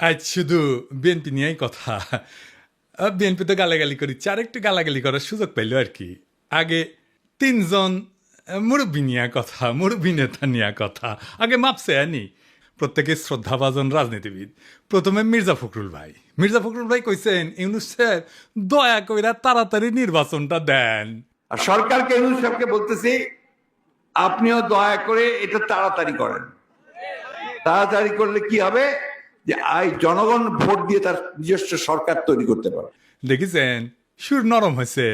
আজ শুধু বিএনপি নিয়েই কথা। বিএনপি তো গালাগালি করিচ্ছে, আরেকটু গালাগালি করার সুযোগ পাইল আর কি। আগে তিনজন মুরব্বী নিয়ে কথা, মুরব্বী নেতা নিয়ে কথা। আগে মাপছে আনি প্রত্যেকে শ্রদ্ধাভাজন রাজনীতিবিদ। প্রথমে মির্জা ফখরুল ভাই কইছেন ইউনূস সাহেব দয়া কইরা তাড়াতাড়ি নির্বাচনটা দেন। আর সরকারকে ইউনূস সাহেবকে বলতেছি আপনিও দয়া করে এটা তাড়াতাড়ি করেন। তাড়াতাড়ি করলে কি হবে যে জনগণ ভোট দিয়ে তার নিজস্ব সরকার তৈরি করতে পারে। দেখেছেন সুর নরম হয়েছে।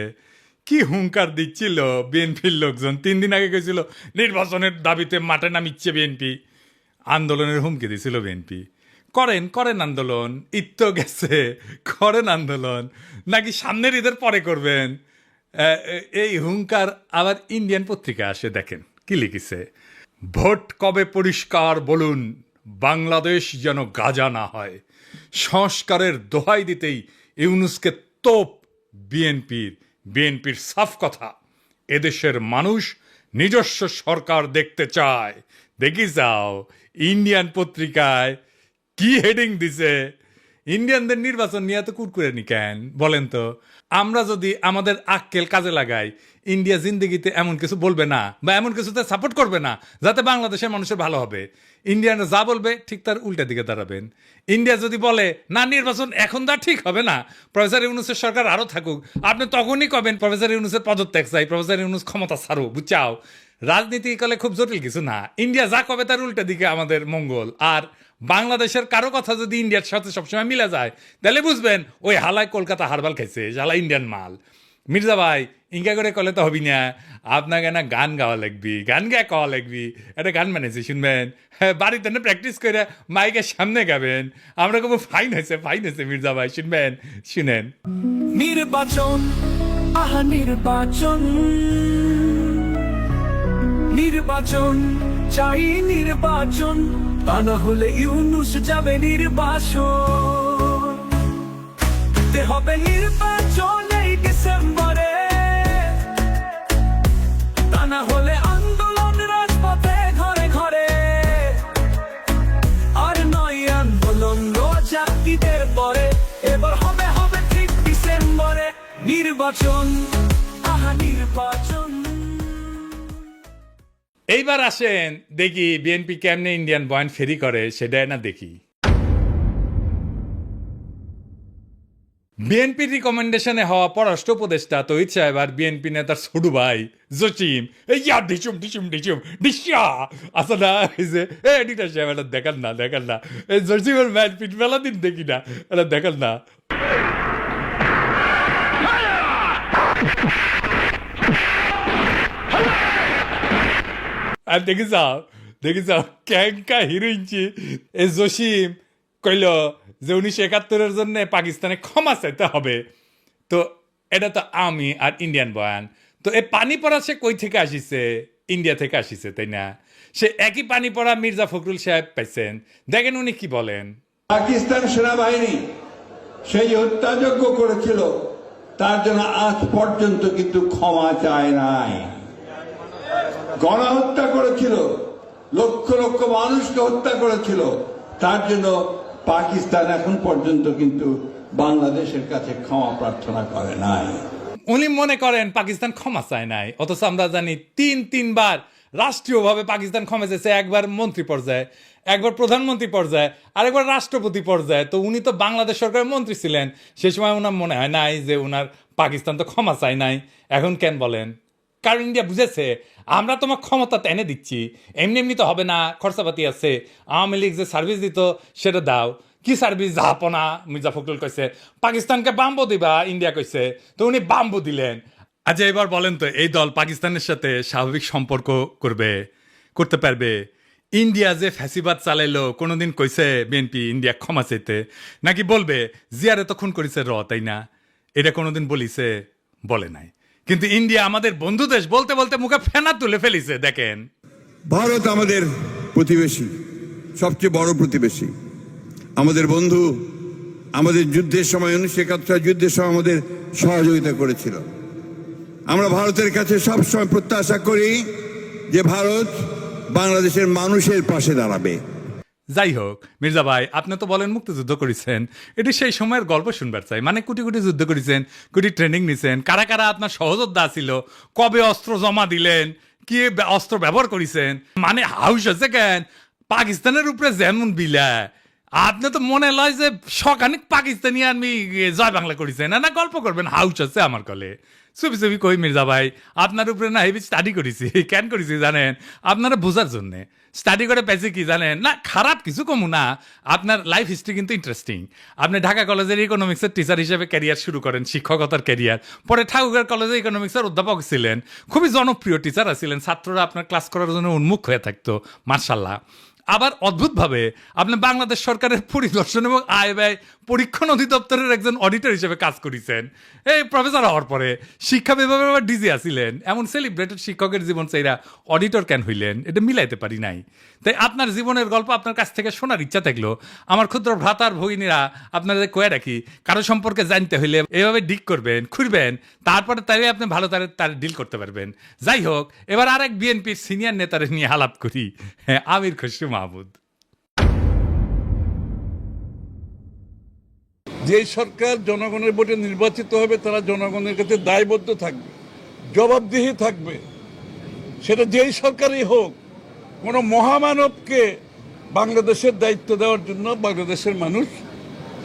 কি হুঙ্কার দিচ্ছিল বিএনপির লোকজন। 3 দিন আগে গেছিল নির্বাচনের দাবিতে মাঠে নামিচ্ছে বিএনপি, আন্দোলনের হুমকি দিছিল বিএনপি। করেন আন্দোলন, ঈদ তো গেছে, করেন আন্দোলন, নাকি সামনের ঈদের পরে করবেন। এই হুঙ্কার আবার ইন্ডিয়ান পত্রিকা আসে, দেখেন কি লিখেছে। ভোট কবে পরিষ্কার বলুন, বাংলাদেশ যেন গাজা না হয়। সংস্কারের দোহাই দিতেই ইউনূসকে তোপ বিএনপির সাফ কথা। এদেশের মানুষ নিজস্ব সরকার দেখতে চায়। দেখি যাও ইন্ডিয়ান পত্রিকায় কি হেডিং দিছে। ইন্ডিয়ানদের নির্বাচন নিয়ে তো কুরকুরে নি কেন বলেন তো? আমরা যদি আমাদের আক্কেল কাজে লাগাই, ইন্ডিয়া জিন্দগিতে এমন কিছু বলবে না বা এমন কিছুতে সাপোর্ট করবে না যাতে বাংলাদেশের মানুষের ভালো হবে। ইন্ডিয়ানরা যা বলবে ঠিক তার উল্টা দিকে দাঁড়াবেন। ইন্ডিয়া যদি বলে না নির্বাচন এখন তা ঠিক হবে না, প্রফেসর ইউনূসের সরকার আরও থাকুক, আপনি তখনই কবেন প্রফেসর ইউনূসের পদত্যাগ চাই, প্রফেসর ইউনূস ক্ষমতা ছাড়ো, বুঝাও। রাজনীতি কালে খুব জটিল কিছু না। ইন্ডিয়া যা কবে তার উল্টা দিকে আমাদের মঙ্গল। আর বাংলাদেশের কারো কথা যদি ইন্ডিয়ার সাথে সবসময় মিলে যায় তাহলে বুঝবেন ওই হালায় কলকাতা হারবাল খাইছে, হালা ইন্ডিয়ান মাল। মির্জা ভাই ইঙ্কা করে কলে তো হবি না, আপনাকে না গান গাওয়া লাগবি, গান গায়ে কওয়া লাগবি। একটা গান বানিয়েছি শুনবেন, হ্যাঁ বাড়িতে না প্র্যাকটিস করে মাইকের সামনে গাবেন। আমরা খুব ফাইন হয়েছে মির্জা ভাই, শুনবেন, শুনেন। নির্বাচন, আহা নির্বাচন, নির্বাচন চাই নির্বাচন, তা না হলে ইউনূস যাবে নির্বাসন। হবে নির্বাচন এই ডিসেম্বরে, তা না হলে আন্দোলন রাজপথে ঘরে ঘরে। আর নয় আন্দোলন রোজা ঈদের পরে, এবার হবে ঠিক ডিসেম্বরে নির্বাচন, আহা নির্বাচন। এইবার আসেন দেখি বিএনপি কেমনে ইন্ডিয়ান বয়ান ফেরি করে, সেটাই না দেখি। বিএনপির রিকমেন্ডেশনে হওয়া পররাষ্ট্র উপদেষ্টা তহিদ সাহেব আর বিএনপি নেতার ছোট ভাই জসিম ইয়া ডিসুম ডিসিয়া আসা না হয়েছে। এডিটার সাহেব এটা দেখান না এই জসিমের ম্যাচ পিট মেলা দিন দেখি না, এটা দেখান না। আর দেখি যাও ক্যাঙ্কা হিরোইনছি। এই জসিম কইল যে 1971-এর জন্য পাকিস্তানে ক্ষমা চাইতে হবে। তো এটা তো আমি আর ইন্ডিয়ান বয়ান। তো এই পানি পড়া সে কই থেকে আসিছে? ইন্ডিয়া থেকে আসিছে, তাই না? সে একই পানি পড়া মির্জা ফখরুল সাহেব পাইছেন, দেখেন উনি কি বলেন। পাকিস্তান সেনাবাহিনী সেই হত্যাযজ্ঞ করেছিল, তার জন্য আজ পর্যন্ত কিন্তু ক্ষমা চায় নাই। গণহত্যা করেছিল, লক্ষ লক্ষ মানুষকে হত্যা করেছিল, তার জন্য পাকিস্তান এখন পর্যন্ত কিন্তু বাংলাদেশের কাছে ক্ষমা প্রার্থনা করে নাই। উনি মনে করেন পাকিস্তান ক্ষমা চায় নাই, অথচ আমরা জানি তিনবার রাষ্ট্রীয়ভাবে পাকিস্তান ক্ষমা চেয়েছে। একবার মন্ত্রী পর্যায়ে, একবার প্রধানমন্ত্রী পর্যায়ে, আরেকবার রাষ্ট্রপতি পর্যায়ে। তো উনি তো বাংলাদেশ সরকারের মন্ত্রী ছিলেন, সে সময় ওনার মনে হয় নাই যে ওনার পাকিস্তান তো ক্ষমা চায় নাই। এখন কেন বলেন? কারণ ইন্ডিয়া বুঝেছে আমরা তোমার ক্ষমতা এনে দিচ্ছি, এমনি তো হবে না, খরচাপাতি আছে। আওয়ামী লীগ যে সার্ভিস দিত সেটা দাও। কি সার্ভিস? জাহাপনা। মির্জা ফখরুল কইছে পাকিস্তানকে বাম্বু দিবা, ইন্ডিয়া কইছে, তো উনি বাম্বু দিলেন। আচ্ছা এবার বলেন তো, এই দল পাকিস্তানের সাথে স্বাভাবিক সম্পর্ক করতে পারবে? ইন্ডিয়া যে ফ্যাসিবাদ চালাইলো, কোনোদিন কইছে বিএনপি ইন্ডিয়া ক্ষমা চাইতে? নাকি বলবে জিয়ারে তো খুন করেছে তাই না? এটা কোনোদিন বলিছে? বলে নাই। কিন্তু ইন্ডিয়া আমাদের বন্ধু দেশ বলতে বলতে মুখে ফেনা তুলে ফেলিছে। দেখেন, ভারত আমাদের প্রতিবেশী, সবচেয়ে বড় প্রতিবেশী, আমাদের বন্ধু। আমাদের যুদ্ধের সময় 1971 যুদ্ধের সময় আমাদের সহযোগিতা করেছিল। আমরা ভারতের কাছে সবসময় প্রত্যাশা করি যে ভারত বাংলাদেশের মানুষের পাশে দাঁড়াবে। যাই হোক মির্জা ভাই, আপনি তো বলেন মুক্তিযুদ্ধ করেছেন, এটি সেই সময়ের গল্প শুনবার চাই। মানে কোটি কোটি যুদ্ধ করেছেন, কোটি ট্রেনিং নিছেন, কারা কারা আপনার সহযোদ্ধা ছিল, কবে অস্ত্র জমা দিলেন, কি অস্ত্র ব্যবহার করেছেন, মানে হাউস আছে কেন পাকিস্তানের উপরে যেমন বিলা, আপনি তো মনে লয় যে সখানিক পাকিস্তানি আমি জয় বাংলা করেছেন, না গল্প করবেন হাউস আছে আমার কলে। চুপি চুপি কই মির্জা ভাই, আপনার উপরে না হেভি স্টাডি করেছি। কেন করেছি জানেন? আপনারা বোঝার জন্যে স্টাডি করে পেয়েছি কি জানেন না, খারাপ কিছু কমু না, আপনার লাইফ হিস্ট্রি কিন্তু ইন্টারেস্টিং। আপনি ঢাকা কলেজের ইকোনমিক্সের টিচার হিসেবে ক্যারিয়ার শুরু করেন, শিক্ষকতার ক্যারিয়ার, পরে ঠাকুরগাঁও কলেজে ইকোনমিক্সের অধ্যাপক ছিলেন, খুবই জনপ্রিয় টিচার ছিলেন, ছাত্ররা আপনার ক্লাস করার জন্য উন্মুখ হয়ে থাকতো, মার্শাল্লাহ। আবার অদ্ভুতভাবে আপনি বাংলাদেশ সরকারের পরিদর্শন এবং আয় ব্যয় পরীক্ষণ অধিদপ্তরের একজন অডিটর হিসেবে কাজ করেছেন। এই প্রফেসর হওয়ার পরে শিক্ষা বিভাগে আবার ডিজি আসিলেন। এমন সেলিব্রেটেড শিক্ষকের জীবন চাইরা অডিটর কেন হইলেন, এটা মিলাইতে পারি নাই। তাই আপনার জীবনের গল্প আপনার কাছ থেকে শোনার ইচ্ছা থাকলো। আমার ক্ষুদ্র ভ্রাতার ভগিনীরা আপনাদের কয়ে রাখি, কারো সম্পর্কে জানতে হইলে এভাবে ডিক করবেন, খুঁড়বেন, তারপরে তাই আপনি ভালো তার ডিল করতে পারবেন। যাই হোক, এবার আরেক বিএনপির সিনিয়র নেতারে নিয়ে আলাপ করি। হ্যাঁ, আমির খসরু মাহমুদ। যে সরকার জনগণের ভোটে নির্বাচিত হবে তারা জনগণের কাছে দায়বদ্ধ থাকবে, জবাবদিহি থাকবে, সেটা যেই সরকারই হোক। কোনো মহামানবকে বাংলাদেশের দায়িত্ব দেওয়ার জন্য বাংলাদেশের মানুষ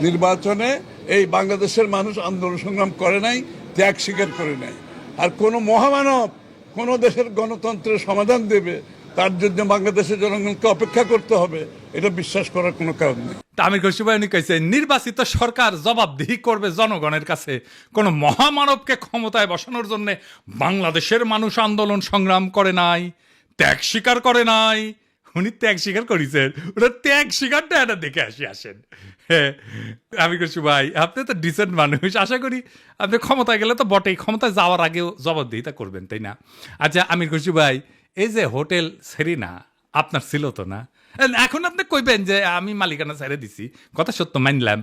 নির্বাচনে, এই বাংলাদেশের মানুষ আন্দোলন সংগ্রাম করে নাই, ত্যাগ স্বীকার করে নাই। আর কোনো মহামানব কোনো দেশের গণতন্ত্রের সমাধান দেবে, তার জন্য বাংলাদেশের জনগণকে অপেক্ষা করতে হবে, এটা বিশ্বাস করার কোনো কারণ নেই। আমির খসরু ভাই উনি কইছে, নির্বাচিত সরকার জবাবদিহি করবে জনগণের কাছে, কোন মহামানবকে ক্ষমতায় বসানোর জন্য বাংলাদেশের মানুষ আন্দোলন সংগ্রাম করে নাই, ত্যাগ স্বীকার করে নাই। উনি ত্যাগ স্বীকার করেছেন, ওটা ত্যাগ স্বীকারটা এটা দেখে আসেন। হ্যাঁ, আমির খসরু ভাই, আপনি তো ডিসেন্ট মানুষ, আশা করি আপনি ক্ষমতায় গেলে তো বটেই, ক্ষমতায় যাওয়ার আগেও জবাবদিহিতা করবেন, তাই না? আচ্ছা আমির খসরু ভাই, এই যে হোটেল সেরিনা আপনার ছিল তো না? এখন আপনি কইবেন যে আমি মালিকানা ছেড়ে দিছি, কথা সত্য মানলাম,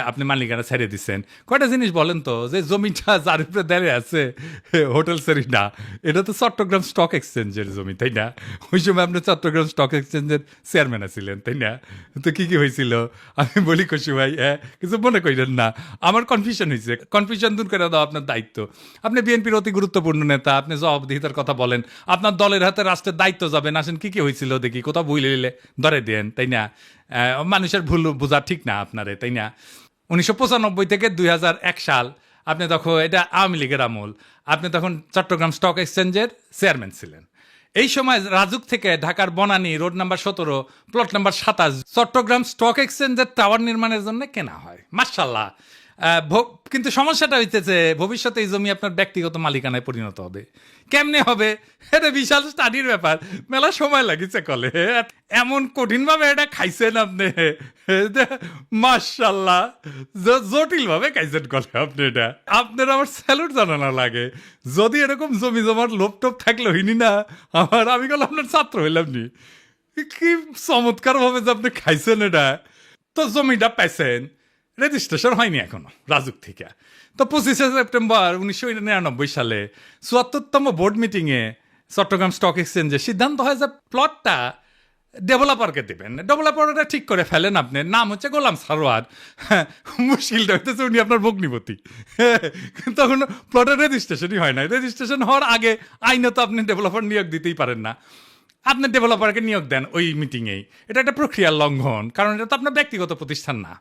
আপনি মালিকানা ছেড়ে দিচ্ছেন। কয়টা জিনিস বলেন তো, যে জমিটা যার উপরে দাঁড়িয়ে আছে হোটেল সেরিনা, এটা তো চট্টগ্রাম স্টক এক্সচেঞ্জের জমি, তাই না? ওই সময় আপনি চট্টগ্রাম স্টক এক্সচেঞ্জের চেয়ারম্যান ছিলেন, তাই না? তো কি কি হয়েছিল আমি বলি খুশি ভাই, কিছু মনে করেন না, আমার কনফিউশন হয়েছে, কনফিউশন দূর করে দাও আপনার দায়িত্ব। আপনি বিএনপির অতি গুরুত্বপূর্ণ নেতা, আপনি জবাবদিহিতার কথা বলেন, আপনার দলের হাতে রাষ্ট্রের দায়িত্ব যাবেন, আসেন কি কি হয়েছিল দেখি, কোথাও ভুলে নিলে ধরে দেন, তাই না? মানুষের ভুল বোঝা ঠিক না আপনারে, তাই না? 1995 থেকে 2001 সাল আপনি তখন, এটা আওয়ামী লীগের আমল, আপনি তখন চট্টগ্রাম স্টক এক্সচেঞ্জের চেয়ারম্যান ছিলেন। এই সময় রাজুক থেকে ঢাকার Banani road number 17 plot number 27 Chittagong stock এক্সচেঞ্জের টাওয়ার নির্মাণের জন্য কেনা হয়, মাশাআল্লাহ। কিন্তু সমস্যাটা হইতেছে, ভবিষ্যতে এই জমি আপনার ব্যক্তিগত মালিকানায় পরিণত হবে। কেমনে হবে? এটা বিশাল স্টাডির ব্যাপার, মেলা সময় লাগিছে কলে, এমন কঠিন ভাবে এটা খাইছেন আপনি, মাশাআল্লাহ, জটিল ভাবে খাইছেন কলে আপনি। এটা আপনার আমার স্যালুট জানানো লাগে। যদি এরকম জমি জমার লোভ টোপ থাকলে হইনি না আমি কল আপনার ছাত্র হইলাম নি। কি চমৎকার ভাবে যে আপনি খাইছেন এটা। তো জমিটা পাইছেন, রেজিস্ট্রেশন হয়নি এখনো রাজুক থেকে। তো 25শে সেপ্টেম্বর 1999 সালে 74তম বোর্ড মিটিংয়ে চট্টগ্রাম স্টক এক্সচেঞ্জে সিদ্ধান্ত হয় যে প্লটটা ডেভেলপারকে দেবেন। ডেভেলপারটা ঠিক করে ফেলেন, আপনার নাম হচ্ছে গোলাম সারোয়ার। মুশকিলটা হইতেছে উনি আপনার ভগ্নিপতি। তখন প্লটের রেজিস্ট্রেশনই হয় না। রেজিস্ট্রেশন হওয়ার আগে আইনত আপনি ডেভেলপার নিয়োগ দিতেই পারেন না। আপনি ডেভেলপারকে নিয়োগ দেন ওই মিটিংয়েই, এটা একটা প্রক্রিয়ার লঙ্ঘন, কারণ এটা তো আপনার ব্যক্তিগত প্রতিষ্ঠান না।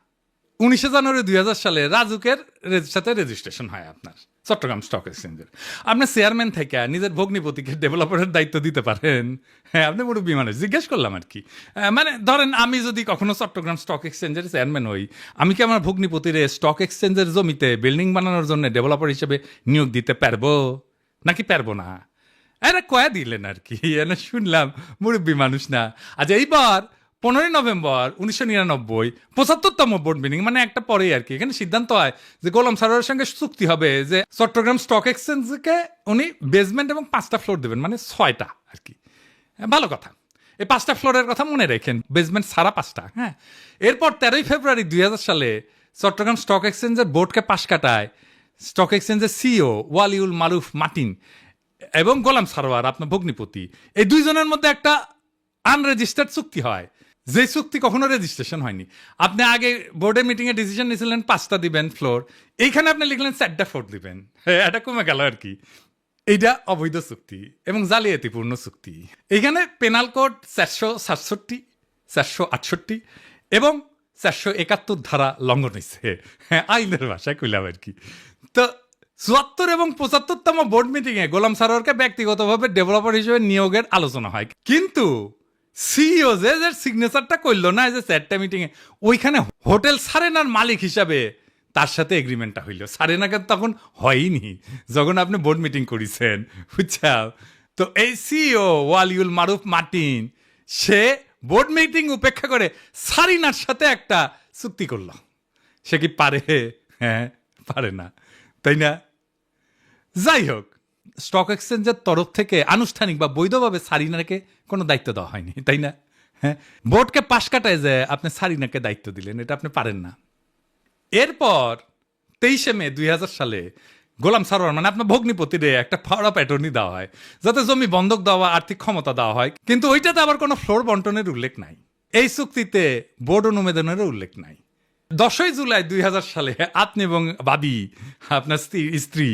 19শে জানুয়ারি 2000 সালে রাজুকের সাথে রেজিস্ট্রেশন হয় আপনার চট্টগ্রাম স্টক এক্সচেঞ্জের। আপনার চেয়ারম্যান থেকে নিজের ভগ্নিপতিকে ডেভেলপারের দায়িত্ব দিতে পারেন? হ্যাঁ, আপনি মুরব্বী মানুষ, জিজ্ঞেস করলাম আর কি। মানে ধরেন আমি যদি কখনো চট্টগ্রাম স্টক এক্সচেঞ্জের চেয়ারম্যান হই, আমি কি আমার ভগ্নিপতিরে স্টক এক্সচেঞ্জের জমিতে বিল্ডিং বানানোর জন্য ডেভেলপার হিসেবে নিয়োগ দিতে পারবো নাকি পারবো না? এরা কয়া দিলেন আর কি, এনে শুনলাম মুরব্বী মানুষ না। আচ্ছা, এইবার 15 নভেম্বর 1999 75তম বোর্ড মিটিং, মানে একটা পরেই আর কি, এখানে সিদ্ধান্ত হয় যে গোলাম সারোয়ারের সঙ্গে চুক্তি হবে যে চট্টগ্রাম স্টক এক্সচেঞ্জকে উনি বেসমেন্ট এবং 5টা ফ্লোর দেবেন, মানে 6টা আর কি। ভালো কথা, এই 5টা ফ্লোরের কথা মনে রাখেন, বেসমেন্ট সারা 5টা। হ্যাঁ, এরপর 13 ফেব্রুয়ারি 2000 সালে চট্টগ্রাম স্টক এক্সচেঞ্জের বোর্ডকে পাশ কাটায় স্টক এক্সচেঞ্জের সিইও ওয়ালিউল মারুফ মার্টিন এবং গোলাম সারোয়ার আপনার ভগ্নিপতি, এই দুইজনের মধ্যে একটা আনরেজিস্টার্ড চুক্তি হয় যে চুক্তি কখনো রেজিস্ট্রেশন হয়নি। আপনি আগে বোর্ডের মিটিংয়ে ডিসিশন নিয়েছিলেন 5টা দিবেন ফ্লোর, এইখানে আপনি লিখলেন 4টা ফ্লোর দিবেন। হ্যাঁ, এটা কমে গেল আর কি। এইটা অবৈধ চুক্তি এবং জালিয়াতিপূর্ণ চুক্তি। এইখানে পেনাল কোড 467, 468 এবং 471 ধারা লঙ্ঘন হয়েছে। হ্যাঁ, আইনের ভাষায় কইলাম আর কি। তো 74 এবং 75তম বোর্ড মিটিংয়ে গোলাম সারোয়ারকে ব্যক্তিগতভাবে ডেভেলপার হিসেবে নিয়োগের আলোচনা হয়, কিন্তু সিইও যে সিগনেচারটা করলো না, যে 4টা মিটিংয়ে, ওইখানে হোটেল সারেনার মালিক হিসাবে তার সাথে এগ্রিমেন্টটা হইল। সারেনাকে তখন হয়নি যখন আপনি বোর্ড মিটিং করেছেন, বুঝছাও। তো এই সিইও ওয়ালিউল মারুফ মার্টিন সে বোর্ড মিটিং উপেক্ষা করে সারিনার সাথে একটা চুক্তি করলো। সে কি পারে? হ্যাঁ, পারে না, তাই না? যাই হোক, স্টক এক্সচেঞ্জের তরফ থেকে আনুষ্ঠানিক বা বৈধভাবে সারিনাকে কোনো দায়িত্ব দেওয়া হয়নি, তাই না? হ্যাঁ, বোর্ডকে পাশ কাটায় যে আপনি সারিনাকে দায়িত্ব দিলেন, এটা আপনি পারেন না। এরপর 23শে মে 2000 সালে গোলাম সারোয়ার মানে আপনার ভগ্নিপতিরে একটা পাওয়ার অফ অ্যাটর্নি দেওয়া হয়, যাতে জমি বন্ধক দেওয়া, আর্থিক ক্ষমতা দেওয়া হয়, কিন্তু ওইটাতে আবার কোনো ফ্লোর বন্টনের উল্লেখ নাই। এই চুক্তিতে বোর্ড অনুমোদনেরও উল্লেখ নাই। 10ই জুলাই 2000 সালে আপনি এবং বাবি, আপনার স্ত্রী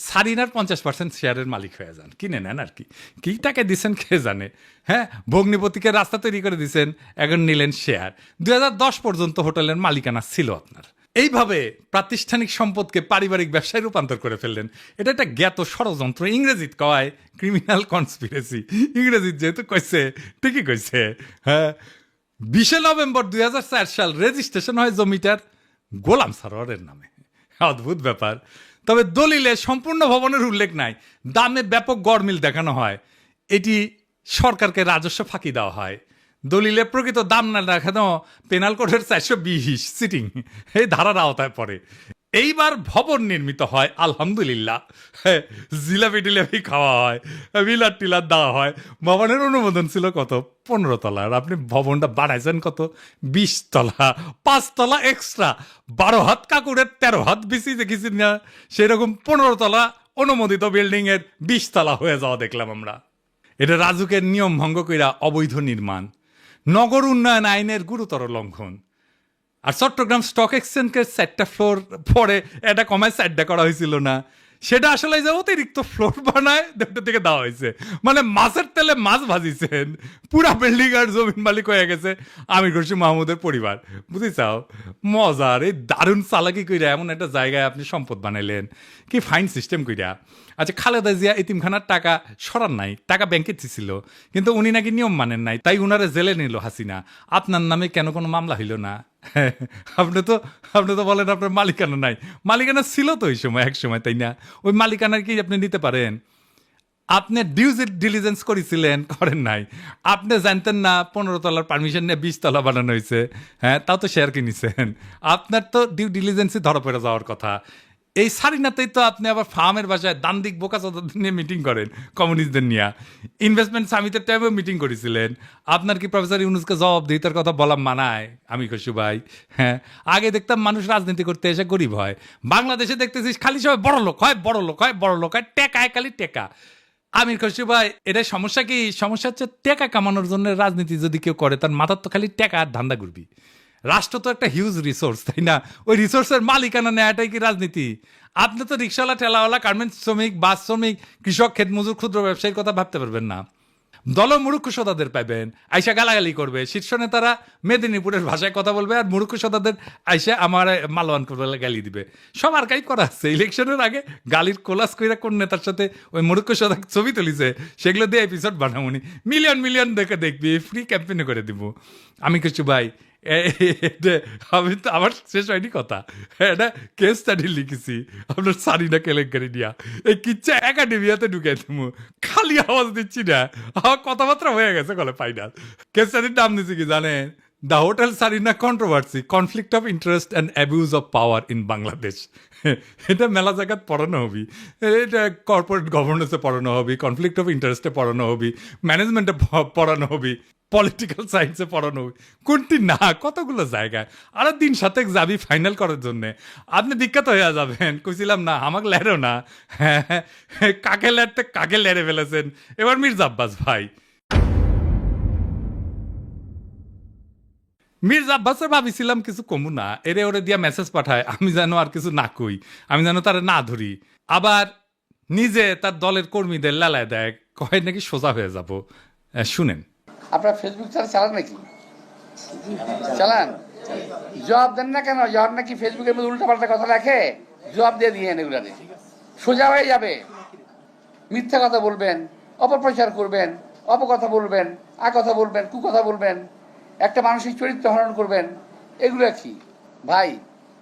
সারিনার 50% শেয়ারের মালিক হয়ে যান, কিনে নেন আর কি। কি টাকা দিচ্ছেন কে জানে। হ্যাঁ, ভগ্নিপতিকে রাস্তা তৈরি করে দিচ্ছেন, এখন নিলেন শেয়ার। 2010 পর্যন্ত হোটেলের মালিকানা ছিল আপনার। এইভাবে প্রাতিষ্ঠানিক সম্পদকে পারিবারিক ব্যবসায় রূপান্তর করে ফেললেন। এটা একটা জ্ঞাত ষড়যন্ত্র, ইংরেজিত কয় ক্রিমিনাল কনস্পিরেসি। ইংরেজিত যেহেতু কইছে, ঠিকই কইছে। হ্যাঁ, 20শে নভেম্বর 2004 সাল রেজিস্ট্রেশন হয় জমিটার গোলাম সারোয়ারের নামে। অদ্ভুত ব্যাপার। তবে দলিলে সম্পূর্ণ ভবনের উল্লেখ নাই, দামে ব্যাপক গরমিল দেখানো হয়, এটি সরকারকে রাজস্ব ফাঁকি দেওয়া হয়। দলিলে প্রকৃত দাম না দেখানো পেনাল কোডের 420 সিটিং এই ধারার আওতায় পড়ে। এইবার ভবন নির্মিত হয়, আলহামদুলিল্লাহ। জিলাপি টিলাপি খাওয়া হয়, বিলার টিলার দেওয়া হয়। ভবনের অনুমোদন ছিল কত? 15 তলার। আপনি ভবনটা বাড়াইছেন কত? 20 তলা, 5 তলা এক্সট্রা। 12 হাত কাকুরের 13 হাত বেশি দেখেছি না, সেরকম 15 তলা অনুমোদিত বিল্ডিং এর 20 তলা হয়ে যাওয়া দেখলাম আমরা। এটা রাজুকের নিয়ম ভঙ্গ কইরা অবৈধ নির্মাণ, নগর উন্নয়ন আইনের গুরুতর লঙ্ঘন। আর চট্টগ্রাম স্টক এক্সচেঞ্জের 4টা ফ্লোর পরে এটা কমায় 4টা করা হয়েছিল না, সেটা আসলে যে অতিরিক্ত ফ্লোর বানায় দুটো থেকে দেওয়া হয়েছে। মানে মাছের তেলে মাছ ভাজিছেন, পুরা বিল্ডিং আর জমিন মালিক হয়ে গেছে আমির খুরশিদ মাহমুদের পরিবার। বুঝিছাও মজার এই দারুণ চালাকি কইরা এমন একটা জায়গায় আপনি সম্পদ বানাইলেন, কি ফাইন সিস্টেম কইরা। আচ্ছা, খালেদা জিয়া এতিমখানার টাকা সরান নাই, টাকা ব্যাংকে ছিল, কিন্তু উনি নাকি নিয়ম মানেন নাই, তাই উনারে জেলে নিল হাসিনা। আপনার নামে কেন কোনো মামলা হইল না? আপনি তো বলেন আপনার মালিকানা নাই। মালিকানা ছিল তো ওই সময়, এক সময়, তাই না? ওই মালিকানার কি আপনি নিতে পারেন? আপনি ডিউ ডিলিজেন্স করেছিলেন, করেন নাই। আপনি জানতেন না 15 তলার পারমিশন নিয়ে 20 তলা বানানো হয়েছে? হ্যাঁ, তাও তো শেয়ার কিনেছেন। আপনার তো ডিউ ডিলিজেন্সই ধরা পড়ে যাওয়ার কথা। এই সারিনাতেই তো আপনি আবার ফার্মের বাসায় দান্দিক বোকাচোদা নিয়ে মিটিং করেন, কমিউনিস্টদের নিয়ে। ইনভেস্টমেন্ট সামিটের টাইমেও মিটিং করেছিলেন। আপনার কি প্রফেসর ইউনুসকে জবাবদিহিতার কথা বলা মানায়? আমি খুশি ভাই। হ্যাঁ, আগে দেখতাম মানুষ রাজনীতি করতে এসে গরিব হয়, বাংলাদেশে দেখতেছিস খালি সবাই বড় লোক হয়, বড় লোক হয়, বড় লোক হয়, টেকায় খালি টেকা। আমির খুশি ভাই, এটাই সমস্যা। কি সমস্যা হচ্ছে? টেকা কামানোর জন্য রাজনীতি যদি কেউ করে, তার মাথার তো খালি টেকা আর ধান্দা ঘুরবি। রাষ্ট্র তো একটা হিউজ রিসোর্স, তাই না? ওই রিসোর্সের মালিকানা নেওয়াটাই কি রাজনীতি? আপনি তো রিক্সাওয়ালা, ঠেলাওয়ালা, গার্মেন্টস শ্রমিক, বাস শ্রমিক, কৃষক, ক্ষেতমজুর, ক্ষুদ্র ব্যবসায়ীর কথা ভাবতে পারবেন না। দল মুরুক্ষ সদাদের পাইবেন, আইসা গালাগালি করবে। শীর্ষ নেতারা মেদিনীপুরের ভাষায় কথা বলবে, আর মুরুক্ষ সদাদের আইসা আমার মালওয়ান করবে, গালি দিবে। সব আর্কাইভ করা আছে। ইলেকশনের আগে গালির কোলাস কইরা কোন নেতার সাথে ওই মুরুক্ষ সদা ছবি তুলিছে, সেগুলো দিয়ে এপিসোড বানামুনি। মিলিয়ন মিলিয়ন দেখে দেখবি, ফ্রি ক্যাম্পেইন করে দিব। আমি কিছু ভাই, আমি তো আমার শেষ হয়নি কথা। এটা কেস স্টাডি লিখেছি আপনার সারিনা কেলেঙ্কারি নিয়া। এই কিচ্ছা একাডেমিয়াতে ঢুকে দিব, খালি আওয়াজ দিচ্ছি না, আমার কথাবার্তা হয়ে গেছে গলে ফাইনাল। কেস স্টাডির নাম দিচ্ছি কি জানেন? The hotel Sarina controversy, conflict of interest and abuse of power in Bangladesh. এটা মেলা জায়গায় পড়ানো হবি, এটা কর্পোরেট গভর্নেন্সে পড়ানো হবি, কনফ্লিক্ট অফ ইন্টারেস্টে পড়ানো হবি, ম্যানেজমেন্টে পড়ানো হবি, পলিটিক্যাল সায়েন্সে পড়ানো হবি। কোনটি না, কতগুলো জায়গায়। আর দিন সাথে যাবি ফাইনাল করার জন্যে, আপনি বিখ্যাত হয়ে যাবেন। কইছিলাম না আমাকে লেরো না। হ্যাঁ, কাকে লেরতে কাকে লেরে ফেলেছেন এবার মির্জা আব্বাস ভাই। মির্জা আব্বাসে ভাবিছিলাম কিছু কমু না, এরে ওরে দিয়া মেসেজ পাঠায়, আমি যেন আর কিছু না কই, আমি যেন তারে না ধরি। আবার নিজে তার দলের কর্মীদের লালায় দেয়, কয় নাকি সোজা হয়ে যাব। শুনেন। আপনার ফেসবুক চালান নাকি? চালান? জবাব দেন না কেন? জবাব নাকি ফেসবুকের মধ্যে উল্টাপাল্টা কথা লেখে, জবাব দিয়ে দিয়ে এগুলা সোজা হয়ে যাবে। মিথ্যা কথা বলবেন, অপপ্রচার করবেন, অপকথা বলবেন, কথা বলবেন, কুকথা বলবেন, একটা মানসিক চরিত্র হরণ করবেন, এগুলো কি ভাই?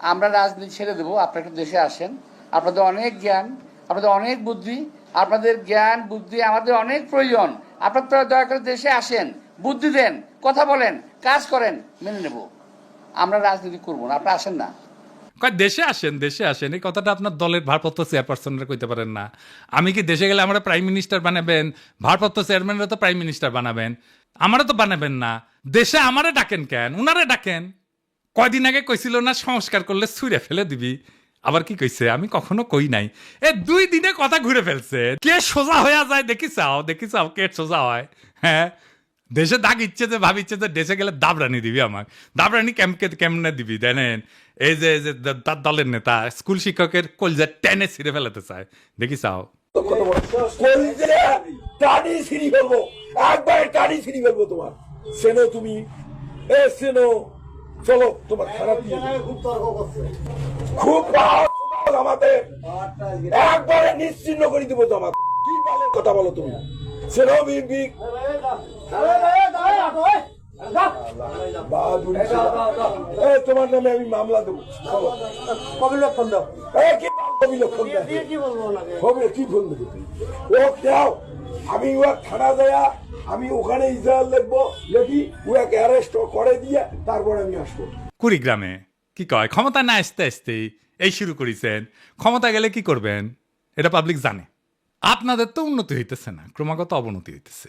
আমরা রাজনীতি ছেড়ে দেবো, আপনারা একটু দেশে আসেন। আপনাদের অনেক জ্ঞান, আপনাদের অনেক বুদ্ধি, আপনাদের জ্ঞান বুদ্ধি আমাদের অনেক প্রয়োজন। আপনারা দয়া করে দেশে আসেন, বুদ্ধি দেন, কথা বলেন, কাজ করেন, মেনে নেব। আমরা রাজনীতি করবো না, আপনারা আসেন না। দেশে আসেন, দেশে আসেন, এই কথাটা আপনার দলের ভারপ্রাপ্ত চেয়ারপারসনরা কইতে পারেন না? আমি কি দেশে গেলে আমরা প্রাইম মিনিস্টার বানাবেন? ভারপ্রাপ্ত চেয়ারম্যানরা তো প্রাইম মিনিস্টার বানাবেন, আমারও তো বানাবেন না। দেশে আমারে ডাকেন কেন? উনারে ডাকেন। কয়দিন আগে কইছিল না সংস্কার করলে ছুঁড়ে ফেলে দিবি, আবার কি কইছে? আমি কখনো কই নাই। 2 দিনে কথা ঘুরে ফেলছে। কে সোজা হয়ে যায় দেখি চাও কে সোজা হয়। হ্যাঁ, দেশে দাগ ইচ্ছে যে ভাবিচ্ছে যে দেশে গেলে দাবরানি দিবি, আমার দাবরানি কেমনে দিবি জানেন? এই যে তার দলের নেতা স্কুল শিক্ষকের কলজা টেনে ছিঁড়ে ফেলাতে চায়, দেখি চাও। টানি ছিঁড়ি ফেলবো, একবার টানি ছিঁড়ি ফেলবো তোমার। সেনো তুমি সেনো, চলো তোমার খারাপ খুব আমাদের একবারে নিশ্চিন্ন করে দিব তোমার। কি বলে কথা বলো তুমি? সেনো বিগ তোমার নামে আমি মামলা দেবো। অবিলক্ষণ দাও। কি বলবো ও দাও, আমি থানা দেয়া, আমি ওখানে ইসরায়েল লিখবো, লিখি ওকে অ্যারেস্ট করে দিয়ে তারপরে আমি আসবো। কুড়িগ্রামে কি কয়, ক্ষমতা না আসতে আসতেই এই শুরু করেছেন। ক্ষমতা গেলে কি করবেন এটা পাবলিক জানে। আপনাদের তো উন্নতি হইতেছে না, ক্রমাগত অবনতি হইতেছে।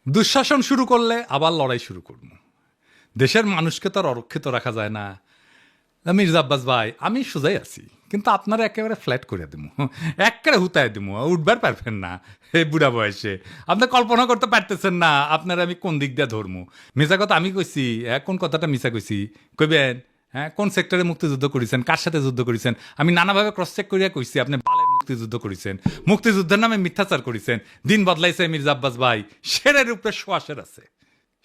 দুঃশাসন শুরু করলে আবার লড়াই শুরু করব। দেশের মানুষকে তো আর অরক্ষিত রাখা যায় না। মির্জা আব্বাস ভাই, আমি সোজাই আছি, কিন্তু আপনারা একেবারে ফ্ল্যাট করে দেবো, একেবারে হুতায় দেবো, উঠবার পারবেন না। এই বুড়া বয়সে আপনি কল্পনা করতে পারতেছেন না আপনারা আমি কোন দিক দিয়ে ধরবো। মিশা কথা আমি কইছি, কোন কথাটা মিশা কইছি কইবেন? হ্যাঁ, কোন সেক্টরে মুক্তিযুদ্ধ করেছেন, কার সাথে যুদ্ধ করেছেন? আমি নানাভাবে ক্রস চেক করিয়া কইছি আপনি বালের মুক্তিযুদ্ধ করেছেন, মুক্তিযুদ্ধের নামে মিথ্যাচার করেছেন। দিন বদলাইছে মির্জা আব্বাস ভাই, শেরের উপরে শোয়াশের আছে।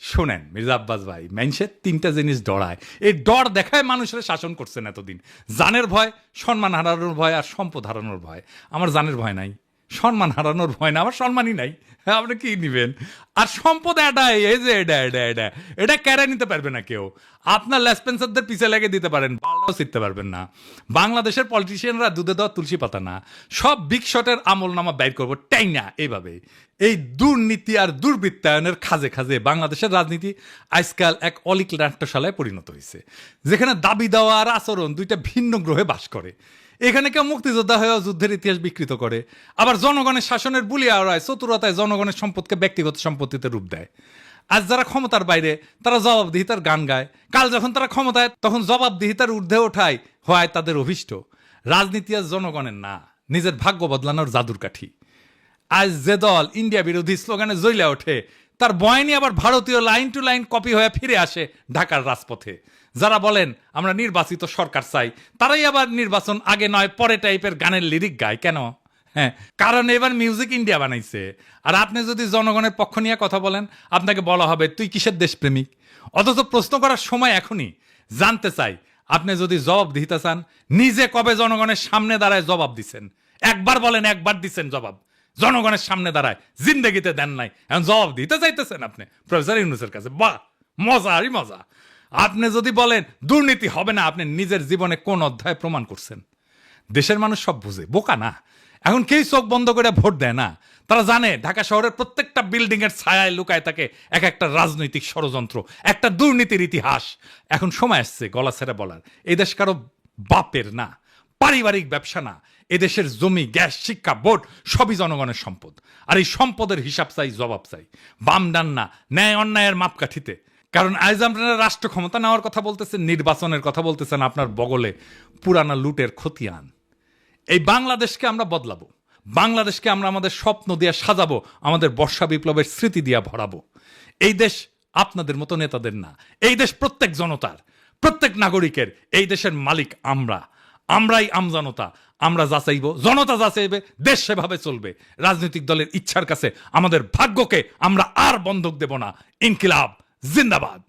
শোনেন মির্জা আব্বাস ভাই, মানুষের 3টা জিনিস ডরায়, এই ডর দেখায় মানুষের শাসন করছেন এতদিন। জানের ভয়, সম্মান হারানোর ভয়, আর সম্পদ হারানোর ভয়। আমার জানের ভয় নাই, সম্মান হারানোর ভয় না, আমার সম্মানই নাই। হ্যাঁ, আপনি কি নিবেন? আর সম্পদ এটাই, এই যে এটা কেড়ে নিতে পারবে না কেউ। আপনার লেসপেন্সারদের পিছে লেগে দিতে পারেন, বালটাও শিখতে পারবেন না। বাংলাদেশের পলিটিশিয়ানরা দুধে দেওয়া তুলসী পাতা না, সব বিগ শটের আমল নামা বাইর করবো টাই না। এইভাবে এই দুর্নীতি আর দুর্বৃত্তায়নের খাজে খাজে বাংলাদেশের রাজনীতি আজকাল এক অলিক নাট্যশালায় পরিণত হয়েছে, যেখানে দাবি দেওয়া আর আচরণ 2টা ভিন্ন গ্রহে বাস করে। এখানে কেউ মুক্তিযোদ্ধা হয়েও যুদ্ধের ইতিহাস বিকৃত করে, আবার জনগণের শাসনের বুলিয়া আড়ায় চতুরতায় জনগণের সম্পদকে ব্যক্তিগত সম্পত্তিতে রূপ দেয়। আজ যারা ক্ষমতার বাইরে তারা জবাবদিহিতার গান গায়, কাল যখন তারা ক্ষমতায় তখন জবাবদিহিতার ঊর্ধ্বে ওঠায় হয় তাদের অভিষ্ট। রাজনীতি আজ জনগণের না, নিজের ভাগ্য বদলানোর জাদুর কাঠি। আজ যে দল ইন্ডিয়া বিরোধী স্লোগানে জ্বলে ওঠে, তার বয়ানি আবার ভারতীয় লাইন টু লাইন কপি হয়ে ফিরে আসে ঢাকার রাজপথে। যারা বলেন আমরা নির্বাচিত সরকার চাই, তারাই আবার নির্বাচন আগে নয় পরে টাইপের গানের লিরিক গায়। কেন? হ্যাঁ, কারণ এবার মিউজিক ইন্ডিয়া বানাইছে। আর আপনি যদি জনগণের পক্ষ নিয়ে কথা বলেন, আপনাকে বলা হবে তুই কিসের দেশপ্রেমিক। অথচ প্রশ্ন করার সময় এখনই। জানতে চাই, আপনি যদি জবাব দিতে চান, নিজে কবে জনগণের সামনে দাঁড়ায় জবাব দিচ্ছেন? একবার বলেন, একবার দিচ্ছেন জবাব? জনগণের সামনে দাঁড়ায় জিন্দেগিতে দেন নাই, এখন জবাব দিতে চাইতেছেন আপনি প্রফেসর ইউনূসের কাছে। বাহ, মজারই মজা। আপনি যদি বলেন দুর্নীতি হবে না, আপনি নিজের জীবনে কোন অধ্যায় প্রমাণ করছেন? দেশের মানুষ সব বুঝে, বোকা না। এখন কেউ চোখ বন্ধ করে ভোট দেয় না। তারা জানে ঢাকা শহরের প্রত্যেকটা বিল্ডিং এর ছায়ায় লুকায় থাকে এক একটা রাজনৈতিক ষড়যন্ত্র, একটা দুর্নীতির ইতিহাস। এখন সময় আসছে গলা ছেড়ে বলার, এই দেশ কারো বাপের না, পারিবারিক ব্যবসা না। এদেশের জমি, গ্যাস, শিক্ষা, ভোট সবই জনগণের সম্পদ। আর এই সম্পদের হিসাব চাই, জবাব চাই, বাম ডান না, ন্যায় অন্যায়ের মাপকাঠিতে। কারণ আজ আপনারা রাষ্ট্র ক্ষমতা নেওয়ার কথা বলতেছেন, নির্বাচনের কথা বলতেছেন, আপনার বগলে পুরানা লুটের খতিয়ান। এই বাংলাদেশকে আমরা বদলাবো, বাংলাদেশকে আমরা আমাদের স্বপ্ন দিয়ে সাজাবো, আমাদের বর্ষা বিপ্লবের স্মৃতি দিয়ে ভরাবো। এই দেশ আপনাদের মতো নেতাদের না। এই দেশ প্রত্যেক জনতার, প্রত্যেক নাগরিকের। এই দেশের মালিক আমরাই আমজনতা। আমরা যা চাইব, জনতা যা চাইবে, দেশ সেভাবে চলবে। রাজনৈতিক দলের ইচ্ছার কাছে আমাদের ভাগ্যকে আমরা আর বন্ধক দেব না। ইনকিলাব জিন্দাবাদ।